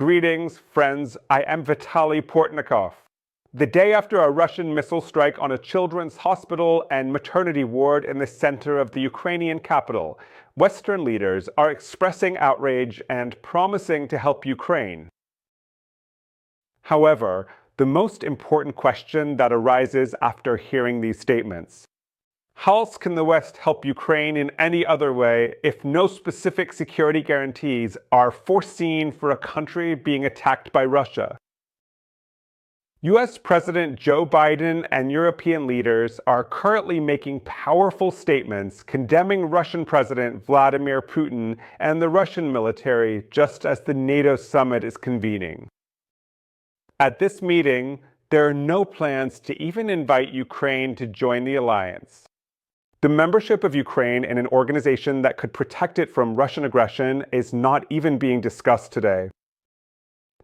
Greetings, friends. I am Vitaly Portnikov. The day after a Russian missile strike on a children's hospital and maternity ward in the center of the Ukrainian capital, Western leaders are expressing outrage and promising to help Ukraine. However, the most important question that arises after hearing these statements: how else can the West help Ukraine in any other way if no specific security guarantees are foreseen for a country being attacked by Russia? US President Joe Biden and European leaders are currently making powerful statements condemning Russian President Vladimir Putin and the Russian military just as the NATO summit is convening. At this meeting, there are no plans to even invite Ukraine to join the alliance. The membership of Ukraine in an organization that could protect it from Russian aggression is not even being discussed today.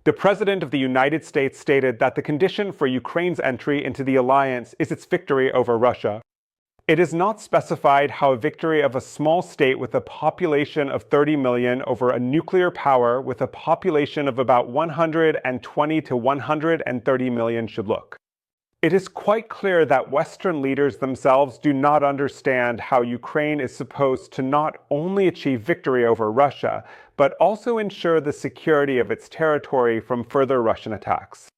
The President of the United States stated that the condition for Ukraine's entry into the alliance is its victory over Russia. It is not specified how a victory of a small state with a population of 30 million over a nuclear power with a population of about 120 to 130 million should look. It is quite clear that Western leaders themselves do not understand how Ukraine is supposed to not only achieve victory over Russia, but also ensure the security of its territory from further Russian attacks.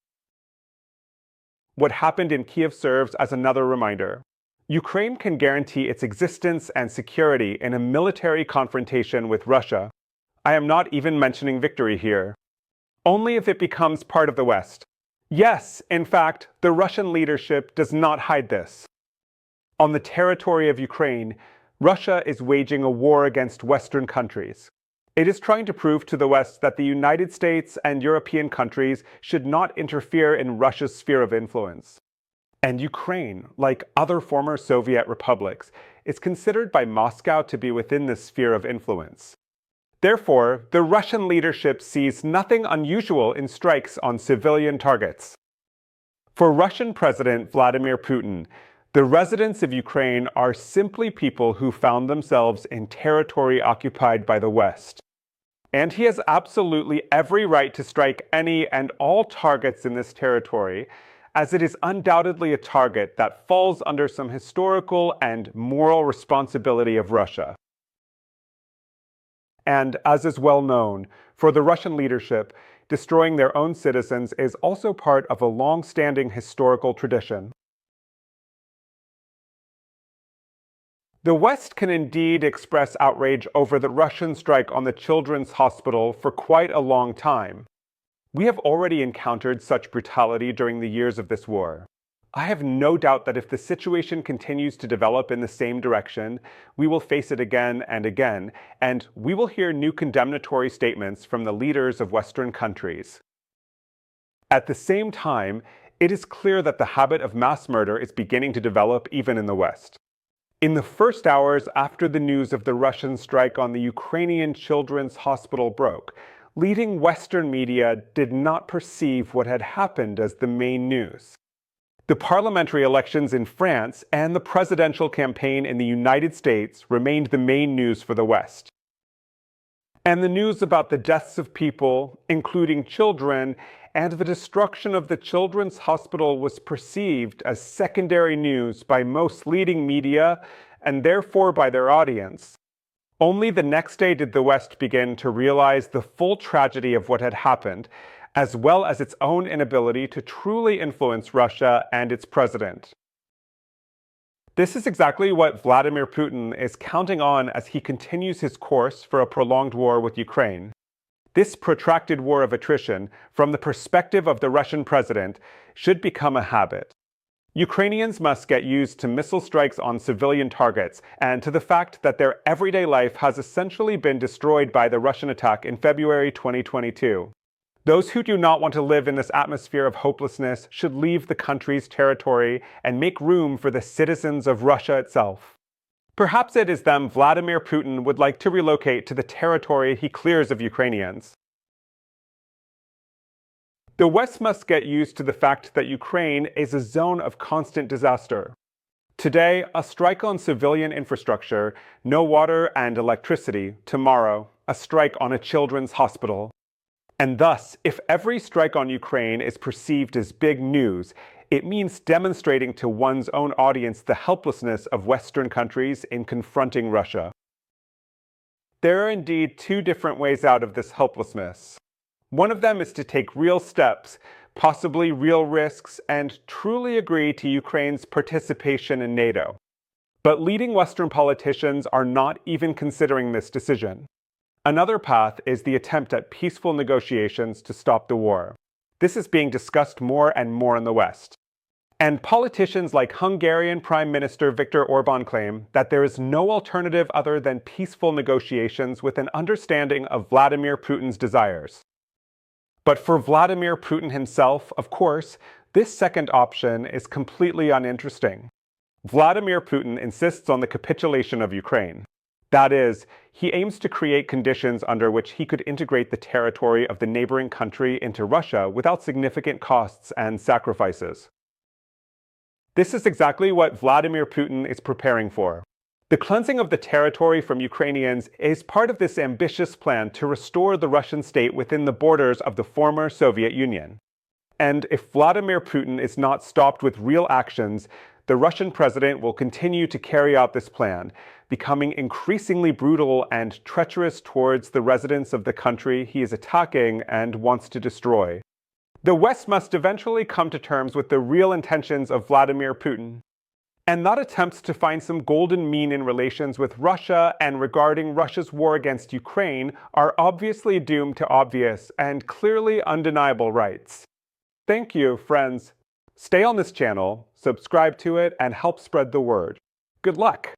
What happened in Kiev serves as another reminder. Ukraine can guarantee its existence and security in a military confrontation with Russia. I am not even mentioning victory here. Only if it becomes part of the West. Yes, in fact, the Russian leadership does not hide this. On the territory of Ukraine, Russia is waging a war against Western countries. It is trying to prove to the West that the United States and European countries should not interfere in Russia's sphere of influence. And Ukraine, like other former Soviet republics, is considered by Moscow to be within this sphere of influence. Therefore, the Russian leadership sees nothing unusual in strikes on civilian targets. For Russian President Vladimir Putin, the residents of Ukraine are simply people who found themselves in territory occupied by the West. And he has absolutely every right to strike any and all targets in this territory, as it is undoubtedly a target that falls under some historical and moral responsibility of Russia. And as is well known, for the Russian leadership, destroying their own citizens is also part of a long-standing historical tradition. The West can indeed express outrage over the Russian strike on the children's hospital for quite a long time. We have already encountered such brutality during the years of this war. I have no doubt that if the situation continues to develop in the same direction, we will face it again and again, and we will hear new condemnatory statements from the leaders of Western countries. At the same time, it is clear that the habit of mass murder is beginning to develop even in the West. In the first hours after the news of the Russian strike on the Ukrainian children's hospital broke, leading Western media did not perceive what had happened as the main news. The parliamentary elections in France and the presidential campaign in the United States remained the main news for the West. And the news about the deaths of people, including children, and the destruction of the children's hospital was perceived as secondary news by most leading media and therefore by their audience. Only the next day did the West begin to realize the full tragedy of what had happened, as well as its own inability to truly influence Russia and its president. This is exactly what Vladimir Putin is counting on as he continues his course for a prolonged war with Ukraine. This protracted war of attrition, from the perspective of the Russian president, should become a habit. Ukrainians must get used to missile strikes on civilian targets and to the fact that their everyday life has essentially been destroyed by the Russian attack in February 2022. Those who do not want to live in this atmosphere of hopelessness should leave the country's territory and make room for the citizens of Russia itself. Perhaps it is them Vladimir Putin would like to relocate to the territory he clears of Ukrainians. The West must get used to the fact that Ukraine is a zone of constant disaster. Today, a strike on civilian infrastructure, no water and electricity. Tomorrow, a strike on a children's hospital. And thus, if every strike on Ukraine is perceived as big news, it means demonstrating to one's own audience the helplessness of Western countries in confronting Russia. There are indeed two different ways out of this helplessness. One of them is to take real steps, possibly real risks, and truly agree to Ukraine's participation in NATO. But leading Western politicians are not even considering this decision. Another path is the attempt at peaceful negotiations to stop the war. This is being discussed more and more in the West. And politicians like Hungarian Prime Minister Viktor Orbán claim that there is no alternative other than peaceful negotiations with an understanding of Vladimir Putin's desires. But for Vladimir Putin himself, of course, this second option is completely uninteresting. Vladimir Putin insists on the capitulation of Ukraine. That is, he aims to create conditions under which he could integrate the territory of the neighboring country into Russia without significant costs and sacrifices. This is exactly what Vladimir Putin is preparing for. The cleansing of the territory from Ukrainians is part of this ambitious plan to restore the Russian state within the borders of the former Soviet Union. And if Vladimir Putin is not stopped with real actions, the Russian president will continue to carry out this plan, becoming increasingly brutal and treacherous towards the residents of the country he is attacking and wants to destroy. The West must eventually come to terms with the real intentions of Vladimir Putin, and not attempts to find some golden mean in relations with Russia and regarding Russia's war against Ukraine are obviously doomed to obvious and clearly undeniable rights. Thank you, friends. Stay on this channel, subscribe to it, and help spread the word. Good luck!